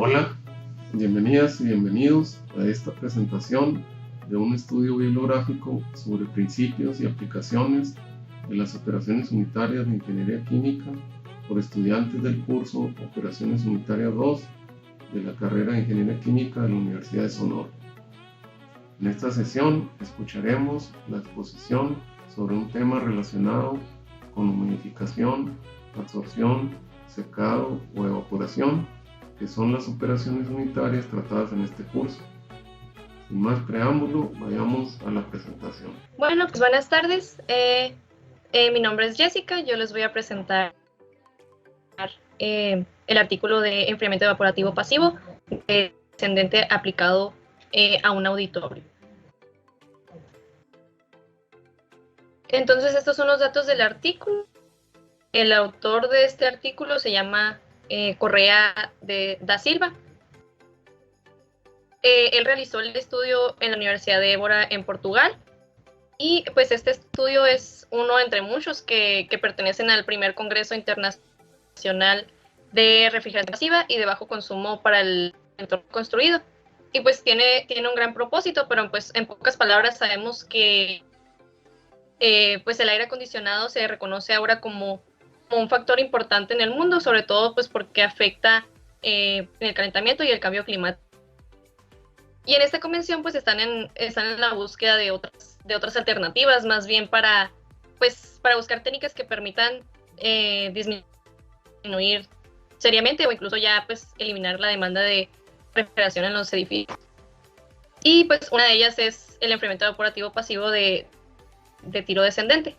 Hola, bienvenidas y bienvenidos a esta presentación de un estudio bibliográfico sobre principios y aplicaciones de las operaciones unitarias de ingeniería química por estudiantes del curso Operaciones Unitarias 2 de la carrera de Ingeniería Química de la Universidad de Sonora. En esta sesión escucharemos la exposición sobre un tema relacionado con humidificación, absorción, secado o evaporación, que son las operaciones unitarias tratadas en este curso. Sin más preámbulo, vayamos a la presentación. Bueno, pues buenas tardes. Mi nombre es Jessica. Yo les voy a presentar el artículo de enfriamiento evaporativo pasivo descendente aplicado a un auditorio. Entonces, estos son los datos del artículo. El autor de este artículo se llama Correa da Silva. Él realizó el estudio en la Universidad de Évora en Portugal y pues este estudio es uno entre muchos que pertenecen al primer Congreso Internacional de Refrigeración Pasiva y de Bajo Consumo para el Entorno Construido. Y pues tiene un gran propósito, pero pues en pocas palabras sabemos que pues el aire acondicionado se reconoce ahora como un factor importante en el mundo, sobre todo pues porque afecta el calentamiento y el cambio climático. Y en esta convención pues están en la búsqueda de otras alternativas, más bien para buscar técnicas que permitan disminuir seriamente o incluso ya pues eliminar la demanda de refrigeración en los edificios. Y pues una de ellas es el enfriamiento evaporativo pasivo de tiro descendente.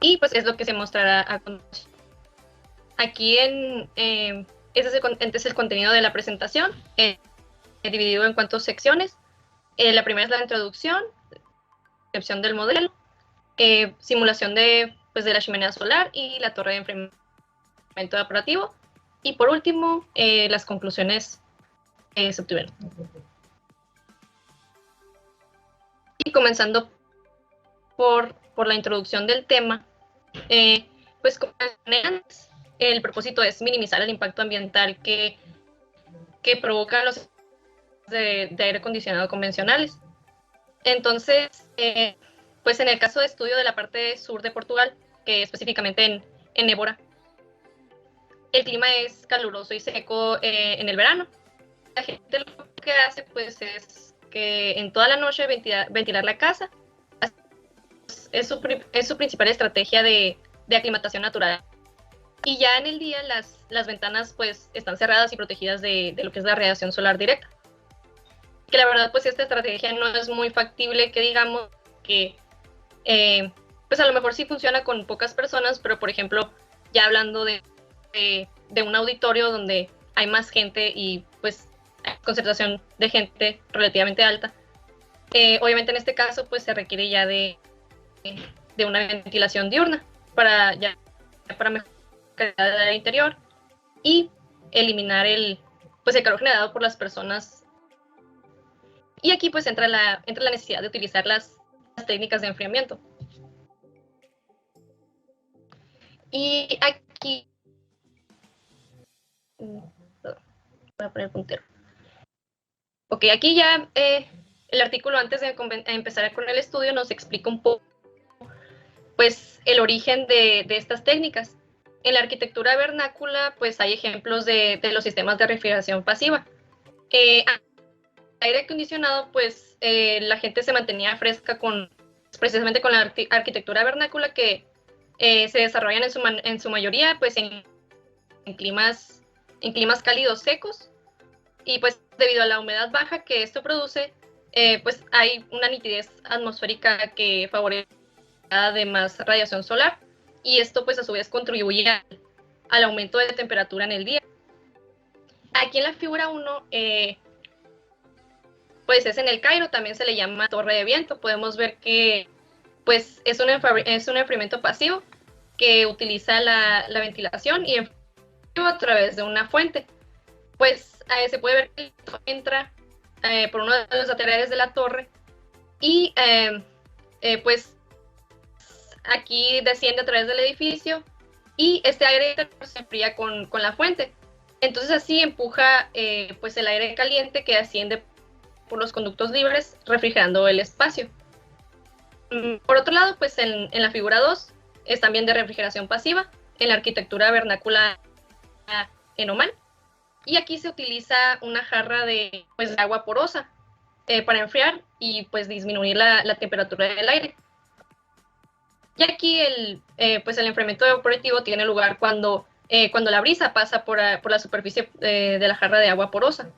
Y pues es lo que se mostrará a continuación. Aquí este es el contenido de la presentación, dividido en cuatro secciones. La primera es la introducción, descripción del modelo, simulación de la chimenea solar y la torre de enfriamiento evaporativo. Y por último, las conclusiones se obtuvieron. Y comenzando por la introducción del tema, pues como antes, el propósito es minimizar el impacto ambiental que provocan los de aire acondicionado convencionales. Entonces, pues en el caso de estudio de la parte sur de Portugal, que específicamente en Évora, el clima es caluroso y seco en el verano. La gente lo que hace pues es que en toda la noche ventilar la casa. Es su principal estrategia de aclimatación natural. Y ya en el día las ventanas pues están cerradas y protegidas de lo que es la radiación solar directa. Que la verdad pues esta estrategia no es muy factible, que digamos que pues a lo mejor sí funciona con pocas personas, pero por ejemplo ya hablando de un auditorio donde hay más gente y pues hay concentración de gente relativamente alta, obviamente en este caso pues se requiere ya de una ventilación diurna para mejorar la calidad del interior y eliminar el calor generado por las personas. Y aquí pues entra la necesidad de utilizar las técnicas de enfriamiento. Y aquí voy a poner el puntero. Ok, aquí ya el artículo, antes de empezar con el estudio, nos explica un poco pues el origen de estas técnicas. En la arquitectura vernácula pues hay ejemplos de los sistemas de refrigeración pasiva. Aire acondicionado pues la gente se mantenía fresca precisamente con la arquitectura vernácula que se desarrollan en su mayoría pues en climas cálidos secos, y pues debido a la humedad baja que esto produce, pues hay una nitidez atmosférica que favorece de más radiación solar, y esto pues a su vez contribuye al aumento de temperatura en el día. Aquí en la figura 1 pues es en el Cairo, también se le llama torre de viento. Podemos ver que pues es un enfriamiento pasivo que utiliza la ventilación y a través de una fuente. Pues se puede ver que entra por uno de los laterales de la torre y pues aquí desciende a través del edificio, y este aire se enfría con la fuente. Entonces así empuja pues el aire caliente que asciende por los conductos libres, refrigerando el espacio. Por otro lado, pues en la figura 2 es también de refrigeración pasiva en la arquitectura vernácula en Oman. Y aquí se utiliza una jarra de, pues, de agua porosa para enfriar y pues disminuir la temperatura del aire. Y aquí pues el enfriamiento evaporativo tiene lugar cuando la brisa pasa por la superficie de la jarra de agua porosa.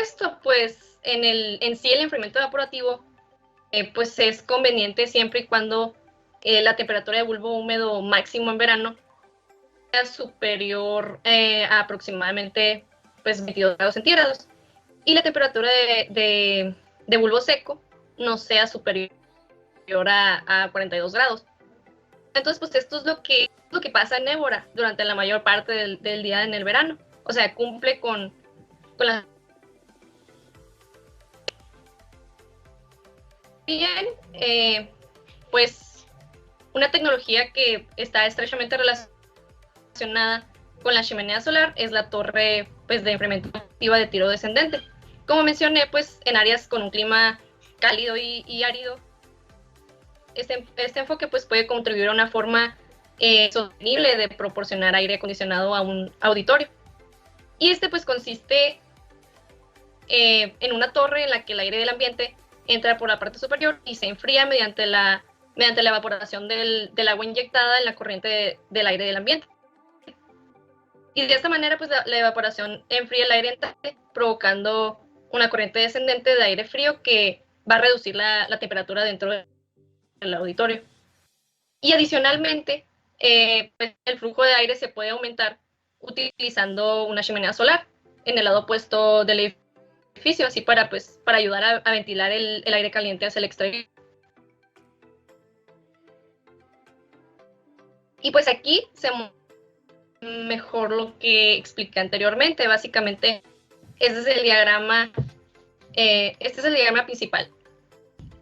Esto, pues, en sí el enfriamiento evaporativo pues es conveniente siempre y cuando la temperatura de bulbo húmedo máximo en verano sea superior a aproximadamente pues 22 grados centígrados y la temperatura de bulbo seco no sea superior a 42 grados. Entonces, pues esto es lo que pasa en Évora durante la mayor parte del día en el verano. O sea, cumple con la... Bien, pues una tecnología que está estrechamente relacionada con la chimenea solar es la torre pues, de enfriamiento activa de tiro descendente. Como mencioné, pues en áreas con un clima cálido y árido, este enfoque pues, puede contribuir a una forma sostenible de proporcionar aire acondicionado a un auditorio. Y este pues consiste en una torre en la que el aire del ambiente entra por la parte superior y se enfría mediante la evaporación del agua inyectada en la corriente del aire del ambiente. Y de esta manera, pues la evaporación enfría el aire entrante, provocando una corriente descendente de aire frío que va a reducir la temperatura dentro del auditorio. Y adicionalmente, pues el flujo de aire se puede aumentar utilizando una chimenea solar en el lado opuesto del edificio, así para ayudar a ventilar el aire caliente hacia el exterior. Y pues aquí se mejor lo que expliqué anteriormente. Básicamente, este es el diagrama principal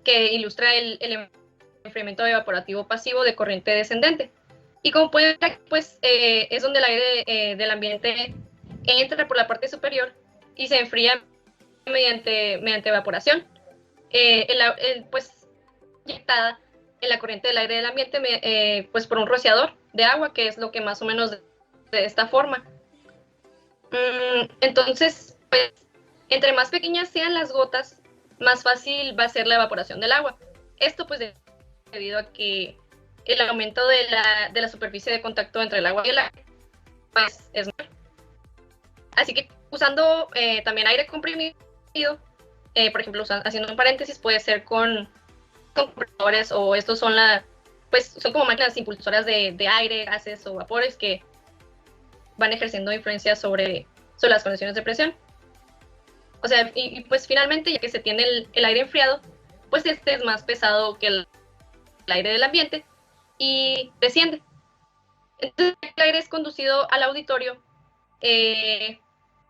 que ilustra el enfriamiento evaporativo pasivo de corriente descendente. Y como pueden ver, pues es donde el aire del ambiente entra por la parte superior y se enfría mediante evaporación. Pues inyectada en la corriente del aire del ambiente pues por un rociador de agua, que es lo que más o menos de esta forma. Entonces, pues, entre más pequeñas sean las gotas, más fácil va a ser la evaporación del agua. Esto pues debido a que el aumento de la superficie de contacto entre el agua y el aire pues, es mayor. Así que usando también aire comprimido, por ejemplo, haciendo un paréntesis, puede ser con compresores, o estos son son como máquinas impulsoras de aire, gases o vapores que van ejerciendo influencia sobre las condiciones de presión. O sea, y pues finalmente, ya que se tiene el aire enfriado, pues este es más pesado que el aire del ambiente y desciende. Entonces el aire es conducido al auditorio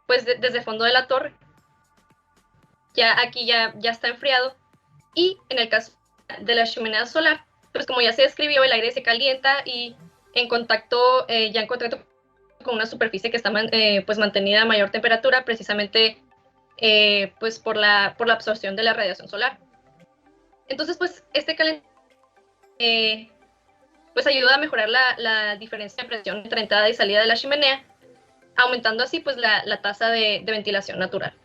pues desde el fondo de la torre. Ya aquí ya está enfriado, y en el caso de la chimenea solar, pues como ya se describió, el aire se calienta y en contacto con una superficie que está pues mantenida a mayor temperatura, precisamente pues por la absorción de la radiación solar. Entonces, pues este calentamiento pues ayuda a mejorar la diferencia de presión entre entrada y salida de la chimenea, aumentando así pues la tasa de ventilación natural.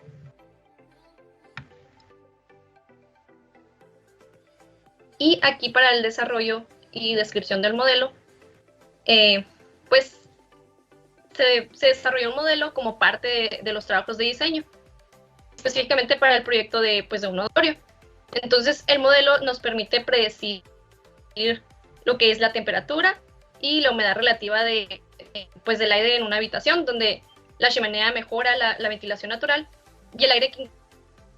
Y aquí, para el desarrollo y descripción del modelo, pues se desarrolló un modelo como parte de los trabajos de diseño, específicamente para el proyecto de un auditorio. Entonces, el modelo nos permite predecir lo que es la temperatura y la humedad relativa del aire en una habitación, donde la chimenea mejora la ventilación natural y el aire que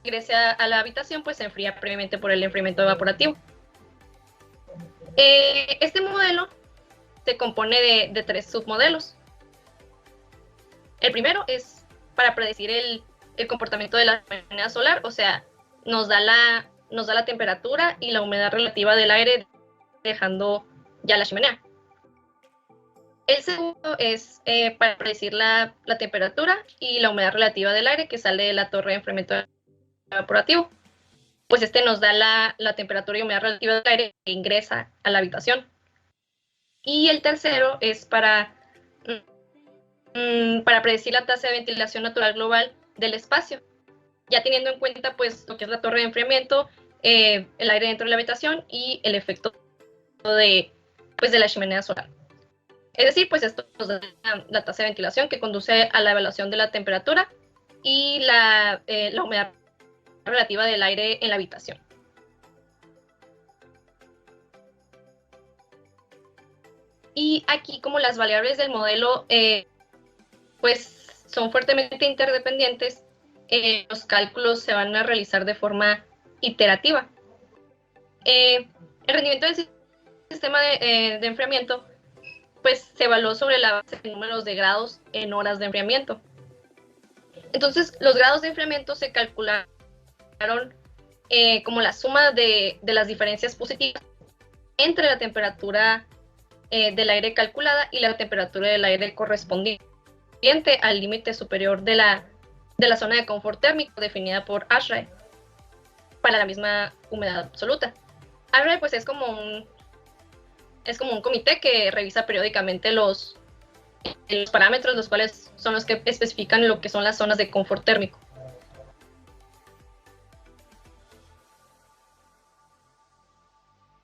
ingrese a la habitación pues se enfría previamente por el enfriamiento evaporativo. Este modelo se compone de 3 submodelos. El primero es para predecir el comportamiento de la chimenea solar, o sea, nos da la temperatura y la humedad relativa del aire dejando ya la chimenea. El segundo es para predecir la temperatura y la humedad relativa del aire que sale de la torre de enfriamiento evaporativo. Pues este nos da la temperatura y humedad relativa del aire que ingresa a la habitación. Y el tercero es para predecir la tasa de ventilación natural global del espacio, ya teniendo en cuenta pues lo que es la torre de enfriamiento, el aire dentro de la habitación y el efecto de la chimenea solar. Es decir, pues esto nos da la tasa de ventilación que conduce a la evaluación de la temperatura y la humedad relativa del aire en la habitación. Y aquí, como las variables del modelo pues son fuertemente interdependientes, los cálculos se van a realizar de forma iterativa. El rendimiento del sistema de enfriamiento pues se evaluó sobre la base de números de grados en horas de enfriamiento. Entonces, los grados de enfriamiento se calcularon como la suma de las diferencias positivas entre la temperatura del aire calculada y la temperatura del aire correspondiente al límite superior de la zona de confort térmico definida por ASHRAE para la misma humedad absoluta. ASHRAE pues es como un comité que revisa periódicamente los parámetros, los cuales son los que especifican lo que son las zonas de confort térmico.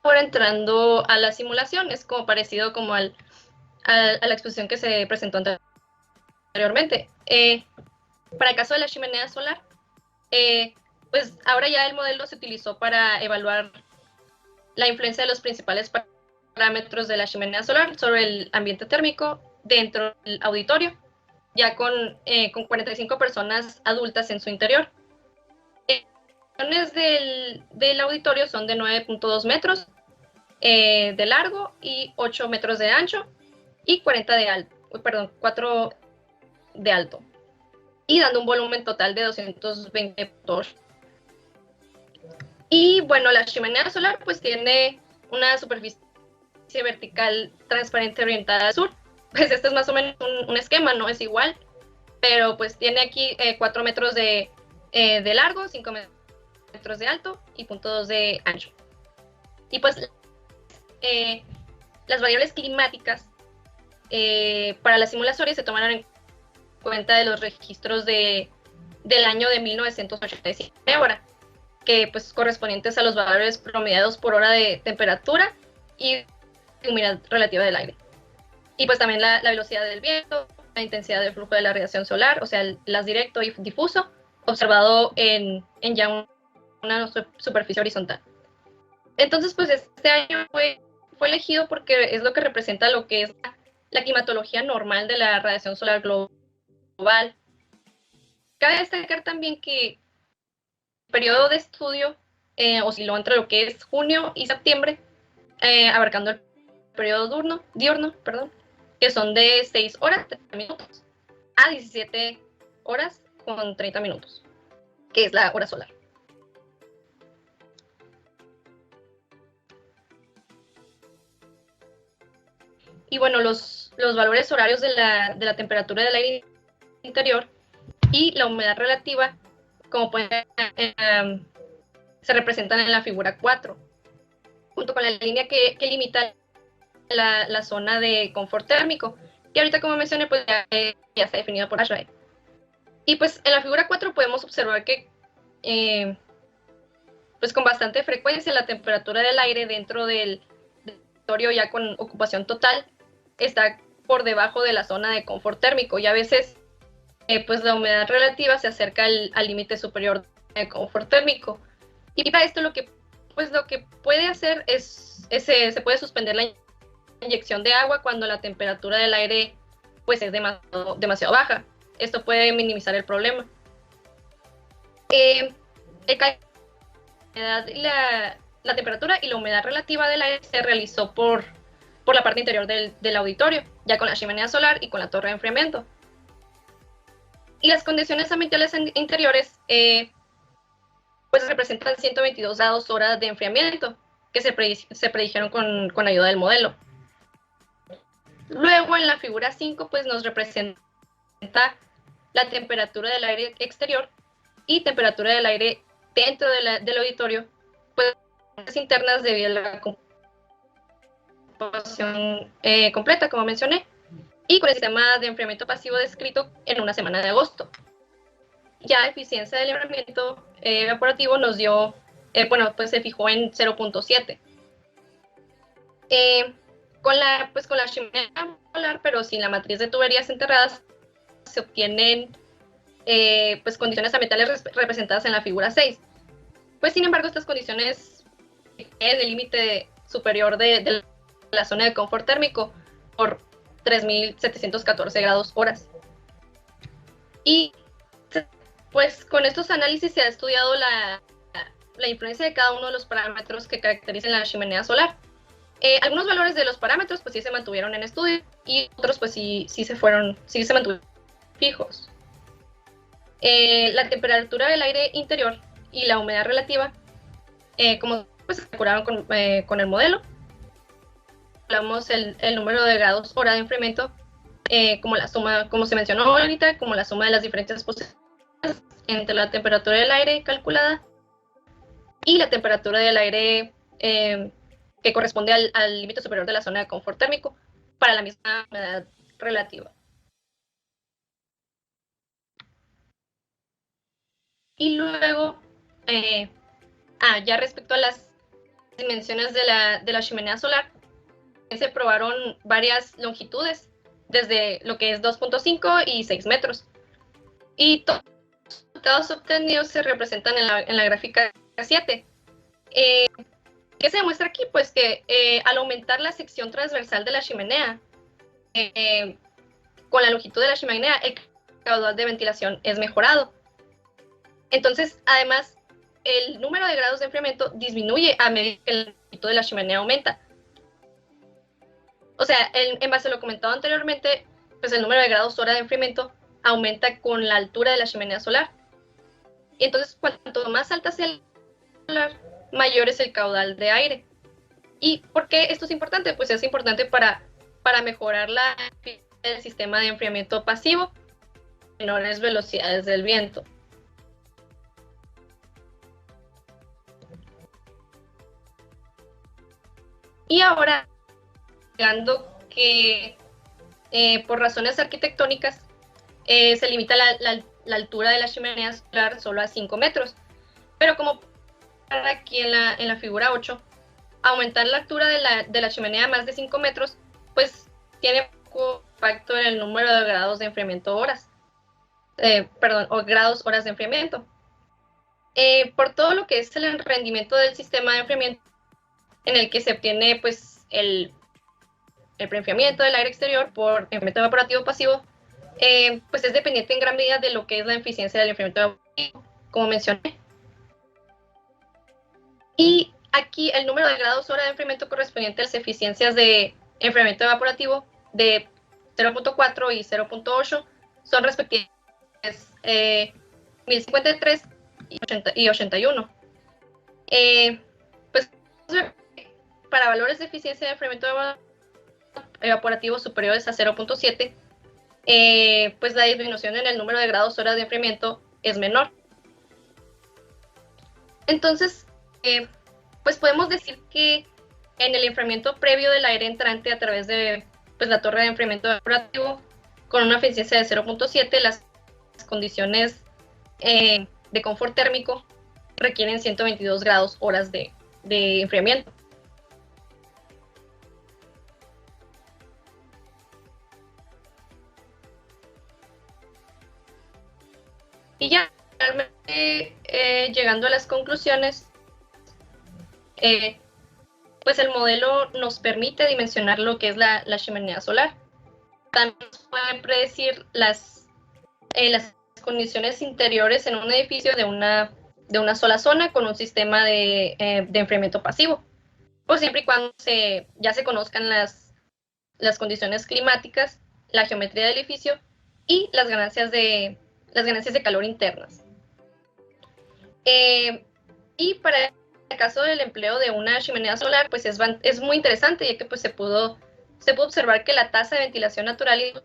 Ahora entrando a la simulación, es como parecido como a la exposición que se presentó anteriormente. Para el caso de la chimenea solar, pues ahora ya el modelo se utilizó para evaluar la influencia de los principales parámetros de la chimenea solar sobre el ambiente térmico dentro del auditorio, ya con 45 personas adultas en su interior. Las dimensiones del auditorio son de 9.2 metros de largo y 8 metros de ancho y 4 de alto, y dando un volumen total de 220 metros. Y bueno, la chimenea solar pues tiene una superficie vertical transparente orientada al sur. Pues este es más o menos un esquema, no es igual, pero pues tiene aquí 4 metros de largo, 5 metros de alto y 0.2 de ancho. Y pues las variables climáticas para las simulaciones se tomaron en cuenta de los registros del año de 1987 ahora, que pues correspondientes a los valores promediados por hora de temperatura y humedad relativa del aire. Y pues también la velocidad del viento, la intensidad del flujo de la radiación solar, o sea, el las directo y difuso, observado en ya una superficie horizontal. Entonces, pues este año fue elegido porque es lo que representa lo que es la climatología normal de la radiación solar global. Cabe destacar también que el periodo de estudio osciló entre lo que es junio y septiembre, abarcando el periodo diurno, que son de 6 horas 30 minutos a 17 horas con 30 minutos, que es la hora solar. Y bueno, los valores horarios de la temperatura del aire interior y la humedad relativa, como pueden ver, se representan en la figura 4, junto con la línea que limita la zona de confort térmico, que ahorita, como mencioné, pues ya está definido por ASHRAE. Y pues en la figura 4 podemos observar que pues con bastante frecuencia la temperatura del aire dentro del auditorio ya con ocupación total está por debajo de la zona de confort térmico, y a veces pues la humedad relativa se acerca al límite superior de confort térmico. Y para esto lo que puede hacer se puede suspender la inyección de agua cuando la temperatura del aire pues es demasiado baja. Esto puede minimizar el problema. El la temperatura y la humedad relativa del aire se realizó por la parte interior del auditorio, ya con la chimenea solar y con la torre de enfriamiento. Y las condiciones ambientales interiores pues representan 122 grados horas de enfriamiento que se predijeron con ayuda del modelo. Luego en la figura 5 pues nos representa la temperatura del aire exterior y temperatura del aire dentro del auditorio, pues internas debido a la composición completa, como mencioné, y con el sistema de enfriamiento pasivo descrito en una semana de agosto. Ya la eficiencia del enfriamiento evaporativo nos dio, pues se fijó en 0.7. Con la chimenea molar, pero sin la matriz de tuberías enterradas, se obtienen pues condiciones ambientales representadas en la figura 6. Pues sin embargo, estas condiciones en el límite superior de la zona de confort térmico por 3.714 grados horas. Y pues con estos análisis se ha estudiado la influencia de cada uno de los parámetros que caracterizan la chimenea solar. Algunos valores de los parámetros pues sí se mantuvieron en estudio y otros pues sí se mantuvieron fijos. La temperatura del aire interior y la humedad relativa, como pues se calcularon con el modelo, hablamos el número de grados hora de enfriamiento, como la suma, como se mencionó ahorita, como la suma de las diferencias posibles entre la temperatura del aire calculada y la temperatura del aire que corresponde al límite superior de la zona de confort térmico para la misma humedad relativa. Y luego, ya respecto a las dimensiones de la chimenea solar, se probaron varias longitudes, desde lo que es 2.5 y 6 metros. Y todos los resultados obtenidos se representan en la gráfica 7. ¿Qué se demuestra aquí? Pues que al aumentar la sección transversal de la chimenea, con la longitud de la chimenea, el caudal de ventilación es mejorado. Entonces, además, el número de grados de enfriamiento disminuye a medida que la longitud de la chimenea aumenta. O sea, en base a lo comentado anteriormente, pues el número de grados hora de enfriamiento aumenta con la altura de la chimenea solar. Y entonces, cuanto más alta sea la solar, mayor es el caudal de aire. ¿Y por qué esto es importante? Pues es importante para mejorar el sistema de enfriamiento pasivo, menores velocidades del viento. Y ahora, agregando que por razones arquitectónicas se limita la altura de la chimenea solar solo a 5 metros. Pero como aquí en la figura 8, aumentar la altura de la chimenea a más de 5 metros, pues tiene poco impacto en el número de grados de enfriamiento horas. O grados horas de enfriamiento. Por todo lo que es el rendimiento del sistema de enfriamiento, en el que se obtiene pues el preenfriamiento del aire exterior por enfriamiento evaporativo pasivo, pues es dependiente en gran medida de lo que es la eficiencia del enfriamiento evaporativo, como mencioné. Y aquí el número de grados hora de enfriamiento correspondiente a las eficiencias de enfriamiento evaporativo de 0.4 y 0.8 son respectivamente 1053 y 81. Pues para valores de eficiencia de enfriamiento evaporativo superiores a 0.7, pues la disminución en el número de grados hora de enfriamiento es menor. Entonces, pues podemos decir que en el enfriamiento previo del aire entrante a través de pues, la torre de enfriamiento evaporativo con una eficiencia de 0.7, las condiciones de confort térmico requieren 122 grados horas de enfriamiento. Y ya, realmente, llegando a las conclusiones, pues el modelo nos permite dimensionar lo que es la chimenea solar. También nos pueden predecir las condiciones interiores en un edificio de una sola zona con un sistema de enfriamiento pasivo, pues siempre y cuando ya se conozcan las condiciones climáticas, la geometría del edificio y las ganancias de calor internas. Y para el caso del empleo de una chimenea solar, pues es muy interesante, ya que pues se pudo se puede observar que la tasa de ventilación natural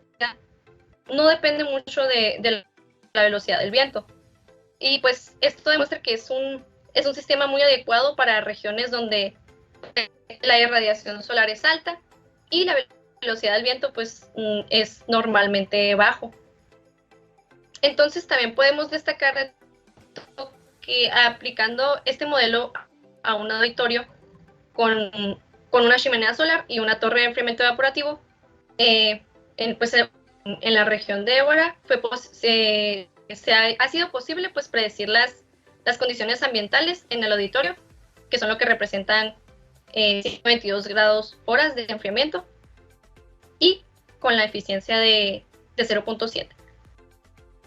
no depende mucho de la velocidad del viento. Y pues esto demuestra que es un sistema muy adecuado para regiones donde la irradiación solar es alta y la velocidad del viento pues es normalmente bajo. Entonces también podemos destacar que aplicando este modelo a un auditorio con una chimenea solar y una torre de enfriamiento evaporativo, pues en la región de Évora ha sido posible pues predecir las condiciones ambientales en el auditorio, que son lo que representan 122 grados horas de enfriamiento y con la eficiencia de 0.7.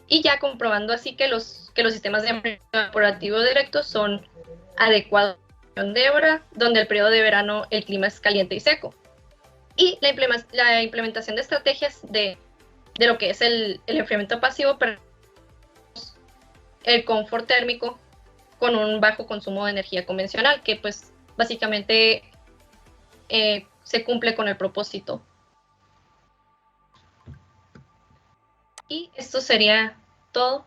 Y ya comprobando así que los sistemas de enfriamiento evaporativo directo son adecuados de Évora, donde el periodo de verano el clima es caliente y seco. Y la implementación de estrategias de lo que es el enfriamiento pasivo para el confort térmico con un bajo consumo de energía convencional, que pues básicamente se cumple con el propósito. Y esto sería todo.